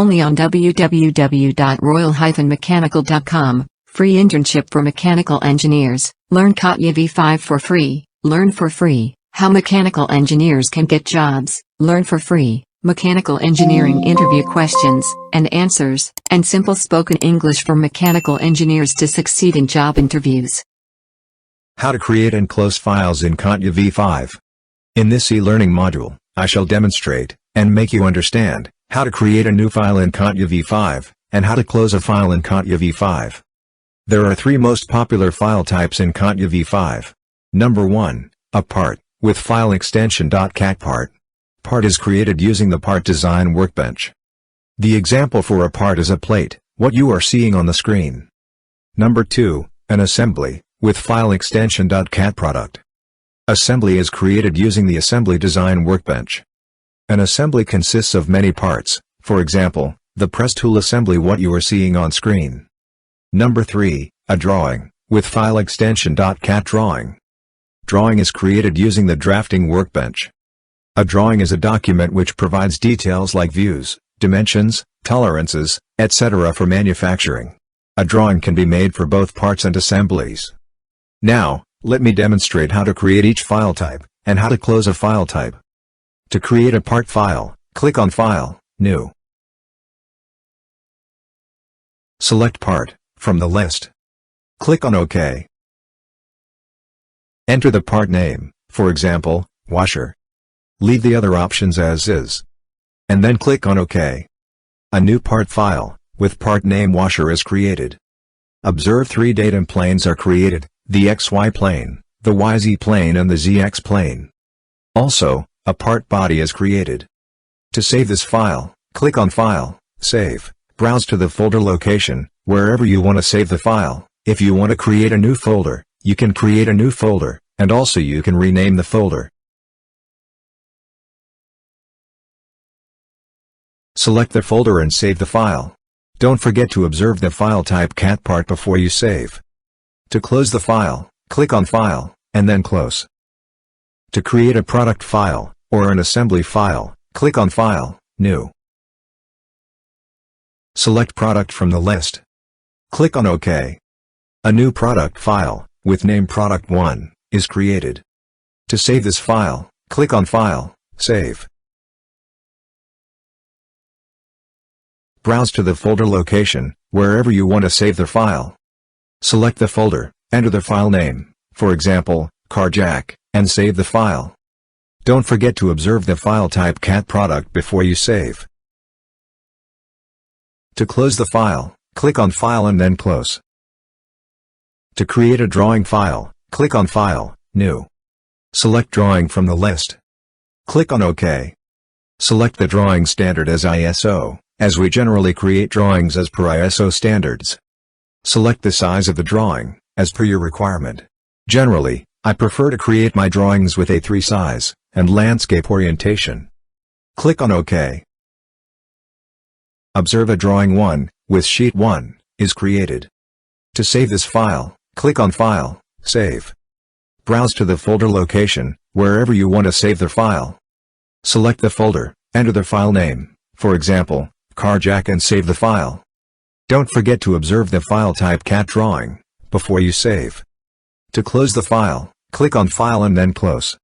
Only on www.royal-mechanical.com. Free internship for mechanical engineers. Learn Catia V5 for free. Learn for free how mechanical engineers can get jobs. Learn for free mechanical engineering interview questions and answers, and simple spoken English for mechanical engineers to succeed in job interviews. How to create and close files in Catia V5. In this e-learning module, I shall demonstrate, and make you understand, how to create a new file in Catia V5, and how to close a file in Catia V5. There are three most popular file types in Catia V5. Number 1, a part, with file extension .cat part. Part is created using the part design workbench. The example for a part is a plate, what you are seeing on the screen. Number 2, an assembly, with file extension .cat product. Assembly is created using the assembly design workbench. An assembly consists of many parts, for example, the press tool assembly what you are seeing on screen. Number 3, a drawing, with file extension .cat drawing. Drawing is created using the drafting workbench. A drawing is a document which provides details like views, dimensions, tolerances, etc. for manufacturing. A drawing can be made for both parts and assemblies. Now, let me demonstrate how to create each file type, and how to close a file type. To create a part file, click on File, New. Select Part from the list. Click on OK. Enter the part name, for example, washer. Leave the other options as is. And then click on OK. A new part file, with part name washer is created. Observe three datum planes are created, the XY plane, the YZ plane and the ZX plane. Also, a part body is created. To save this file, click on File, Save, browse to the folder location, wherever you want to save the file. If you want to create a new folder, you can create a new folder, and also you can rename the folder. Select the folder and save the file. Don't forget to observe the file type cat part before you save. To close the file, click on File, and then Close. To create a product file, or an assembly file, click on File, New. Select Product from the list. Click on OK. A new product file, with name Product1, is created. To save this file, click on File, Save. Browse to the folder location, wherever you want to save the file. Select the folder, enter the file name, for example, Carjack, and save the file. Don't forget to observe the file type cat product before you save. To close the file, click on File and then Close. To create a drawing file, click on File, New. Select Drawing from the list. Click on OK. Select the drawing standard as ISO, as we generally create drawings as per ISO standards. Select the size of the drawing, as per your requirement. Generally, I prefer to create my drawings with A3 size, and landscape orientation. Click on OK. Observe a drawing 1, with sheet 1, is created. To save this file, click on File, Save. Browse to the folder location, wherever you want to save the file. Select the folder, enter the file name, for example, Carjack, and save the file. Don't forget to observe the file type cat drawing, before you save. To close the file, click on File and then Close.